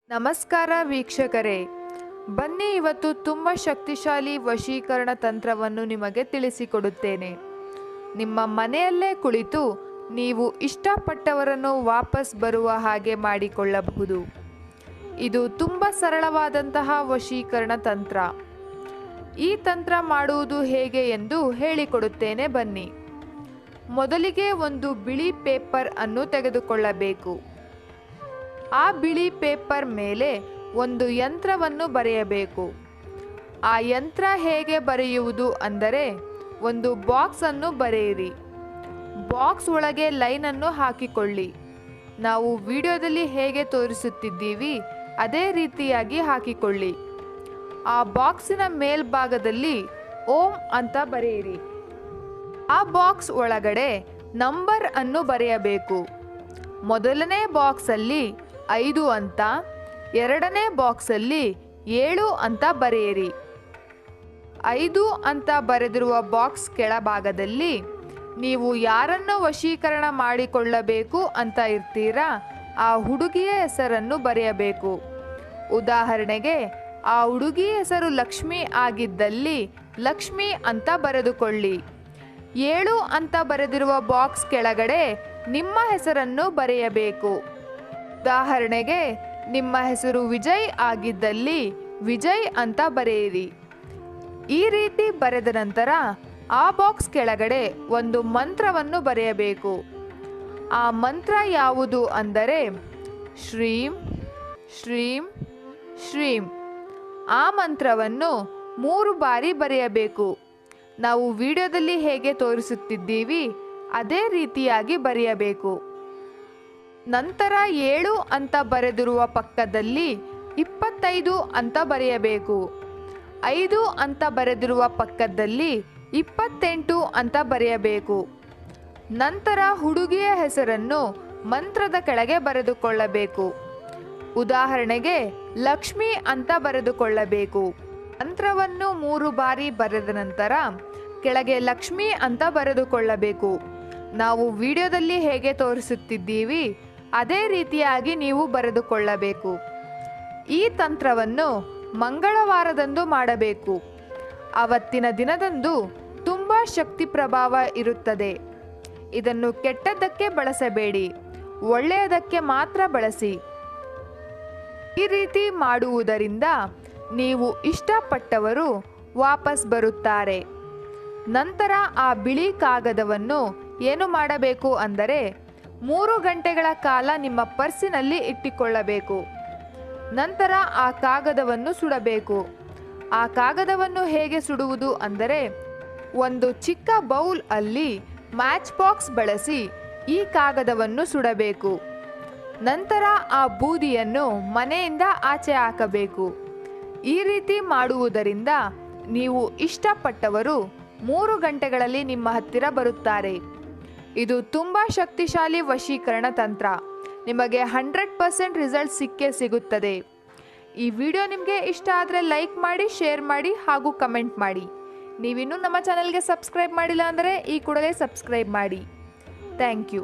ನಮಸ್ಕಾರ ವೀಕ್ಷಕರೇ, ಬನ್ನಿ ಇವತ್ತು ತುಂಬ ಶಕ್ತಿಶಾಲಿ ವಶೀಕರಣ ತಂತ್ರವನ್ನು ನಿಮಗೆ ತಿಳಿಸಿಕೊಡುತ್ತೇನೆ. ನಿಮ್ಮ ಮನೆಯಲ್ಲೇ ಕುಳಿತು ನೀವು ಇಷ್ಟಪಟ್ಟವರನ್ನು ವಾಪಸ್ ಬರುವ ಹಾಗೆ ಮಾಡಿಕೊಳ್ಳಬಹುದು. ಇದು ತುಂಬ ಸರಳವಾದಂತಹ ವಶೀಕರಣ ತಂತ್ರ. ಈ ತಂತ್ರ ಮಾಡುವುದು ಹೇಗೆ ಎಂದು ಹೇಳಿಕೊಡುತ್ತೇನೆ ಬನ್ನಿ. ಮೊದಲಿಗೆ ಒಂದು ಬಿಳಿ ಪೇಪರ್ ಅನ್ನು ತೆಗೆದುಕೊಳ್ಳಬೇಕು. ಆ ಬಿಳಿ ಪೇಪರ್ ಮೇಲೆ ಒಂದು ಯಂತ್ರವನ್ನು ಬರೆಯಬೇಕು. ಆ ಯಂತ್ರ ಹೇಗೆ ಬರೆಯುವುದು ಅಂದರೆ, ಒಂದು ಬಾಕ್ಸ್ ಅನ್ನು ಬರೆಯಿರಿ. ಬಾಕ್ಸ್ ಒಳಗೆ ಲೈನ್ ಅನ್ನು ಹಾಕಿಕೊಳ್ಳಿ. ನಾವು ವಿಡಿಯೋದಲ್ಲಿ ಹೇಗೆ ತೋರಿಸುತ್ತಿದ್ದೀವಿ ಅದೇ ರೀತಿಯಾಗಿ ಹಾಕಿಕೊಳ್ಳಿ. ಆ ಬಾಕ್ಸಿನ ಮೇಲ್ಭಾಗದಲ್ಲಿ ಓಂ ಅಂತ ಬರೆಯಿರಿ. ಆ ಬಾಕ್ಸ್ ಒಳಗಡೆ ನಂಬರ್ ಅನ್ನು ಬರೆಯಬೇಕು. ಮೊದಲನೇ ಬಾಕ್ಸಲ್ಲಿ 5 ಅಂತ, ಎರಡನೇ ಬಾಕ್ಸಲ್ಲಿ 7 ಅಂತ ಬರೆಯಿರಿ. 5 ಅಂತ ಬರೆದಿರುವ ಬಾಕ್ಸ್ ಕೆಳಭಾಗದಲ್ಲಿ ನೀವು ಯಾರನ್ನು ವಶೀಕರಣ ಮಾಡಿಕೊಳ್ಳಬೇಕು ಅಂತ ಇರ್ತೀರಾ ಆ ಹುಡುಗಿಯ ಹೆಸರನ್ನು ಬರೆಯಬೇಕು. ಉದಾಹರಣೆಗೆ ಆ ಹುಡುಗಿ ಹೆಸರು ಲಕ್ಷ್ಮಿ ಆಗಿದ್ದಲ್ಲಿ ಲಕ್ಷ್ಮಿ ಅಂತ ಬರೆದುಕೊಳ್ಳಿ. 7 ಅಂತ ಬರೆದಿರುವ ಬಾಕ್ಸ್ ಕೆಳಗಡೆ ನಿಮ್ಮ ಹೆಸರನ್ನು ಬರೆಯಬೇಕು. ಉದಾಹರಣೆಗೆ ನಿಮ್ಮ ಹೆಸರು ವಿಜಯ್ ಆಗಿದ್ದಲ್ಲಿ ವಿಜಯ್ ಅಂತ ಬರೆಯಿರಿ. ಈ ರೀತಿ ಬರೆದ ನಂತರ ಆ ಬಾಕ್ಸ್ ಕೆಳಗಡೆ ಒಂದು ಮಂತ್ರವನ್ನು ಬರೆಯಬೇಕು. ಆ ಮಂತ್ರ ಯಾವುದು ಅಂದರೆ ಶ್ರೀಂ ಶ್ರೀಂ ಶ್ರೀಂ. ಆ ಮಂತ್ರವನ್ನು 3 ಬಾರಿ ಬರೆಯಬೇಕು. ನಾವು ವಿಡಿಯೋದಲ್ಲಿ ಹೇಗೆ ತೋರಿಸುತ್ತಿದ್ದೀವಿ ಅದೇ ರೀತಿಯಾಗಿ ಬರೆಯಬೇಕು. ನಂತರ 7 ಅಂತ ಬರೆದಿರುವ ಪಕ್ಕದಲ್ಲಿ 25 ಅಂತ ಬರೆಯಬೇಕು. 5 ಅಂತ ಬರೆದಿರುವ ಪಕ್ಕದಲ್ಲಿ 28 ಅಂತ ಬರೆಯಬೇಕು. ನಂತರ ಹುಡುಗಿಯ ಹೆಸರನ್ನು ಮಂತ್ರದ ಕೆಳಗೆ ಬರೆದುಕೊಳ್ಳಬೇಕು. ಉದಾಹರಣೆಗೆ ಲಕ್ಷ್ಮಿ ಅಂತ ಬರೆದುಕೊಳ್ಳಬೇಕು. ಮಂತ್ರವನ್ನು 3 ಬಾರಿ ಬರೆದ ನಂತರ ಕೆಳಗೆ ಲಕ್ಷ್ಮಿ ಅಂತ ಬರೆದುಕೊಳ್ಳಬೇಕು. ನಾವು ವಿಡಿಯೋದಲ್ಲಿ ಹೇಗೆ ತೋರಿಸುತ್ತಿದ್ದೀವಿ ಅದೇ ರೀತಿಯಾಗಿ ನೀವು ಬರೆದುಕೊಳ್ಳಬೇಕು. ಈ ತಂತ್ರವನ್ನು ಮಂಗಳವಾರದಂದು ಮಾಡಬೇಕು. ಅವತ್ತಿನ ದಿನದಂದು ತುಂಬ ಶಕ್ತಿ ಪ್ರಭಾವ ಇರುತ್ತದೆ. ಇದನ್ನು ಕೆಟ್ಟದ್ದಕ್ಕೆ ಬಳಸಬೇಡಿ, ಒಳ್ಳೆಯದಕ್ಕೆ ಮಾತ್ರ ಬಳಸಿ. ಈ ರೀತಿ ಮಾಡುವುದರಿಂದ ನೀವು ಇಷ್ಟಪಟ್ಟವರು ವಾಪಸ್ ಬರುತ್ತಾರೆ. ನಂತರ ಆ ಬಿಳಿ ಕಾಗದವನ್ನು ಏನು ಮಾಡಬೇಕು ಅಂದರೆ 3 ಗಂಟೆಗಳ ಕಾಲ ನಿಮ್ಮ ಪರ್ಸಿನಲ್ಲಿ ಇಟ್ಟುಕೊಳ್ಳಬೇಕು. ನಂತರ ಆ ಕಾಗದವನ್ನು ಸುಡಬೇಕು. ಆ ಕಾಗದವನ್ನು ಹೇಗೆ ಸುಡುವುದು ಅಂದರೆ, ಒಂದು ಚಿಕ್ಕ ಬೌಲ್ ಅಲ್ಲಿ ಮ್ಯಾಚ್ ಬಾಕ್ಸ್ ಬಳಸಿ ಈ ಕಾಗದವನ್ನು ಸುಡಬೇಕು. ನಂತರ ಆ ಬೂದಿಯನ್ನು ಮನೆಯಿಂದ ಆಚೆ ಹಾಕಬೇಕು. ಈ ರೀತಿ ಮಾಡುವುದರಿಂದ ನೀವು ಇಷ್ಟಪಟ್ಟವರು 3 ಗಂಟೆಗಳಲ್ಲಿ ನಿಮ್ಮ ಹತ್ತಿರ ಬರುತ್ತಾರೆ. ಇದು ತುಂಬ ಶಕ್ತಿಶಾಲಿ ವಶೀಕರಣ ತಂತ್ರ. ನಿಮಗೆ 100% ರಿಸಲ್ಟ್ ಸಿಕ್ಕೇ ಸಿಗುತ್ತದೆ. ಈ ವಿಡಿಯೋ ನಿಮಗೆ ಇಷ್ಟ ಆದರೆ ಲೈಕ್ ಮಾಡಿ, ಶೇರ್ ಮಾಡಿ ಹಾಗೂ ಕಮೆಂಟ್ ಮಾಡಿ. ನೀವಿನ್ನೂ ನಮ್ಮ ಚಾನಲ್ಗೆ ಸಬ್ಸ್ಕ್ರೈಬ್ ಮಾಡಿಲ್ಲ ಅಂದರೆ ಈ ಕೂಡಲೇ ಸಬ್ಸ್ಕ್ರೈಬ್ ಮಾಡಿ. Thank you.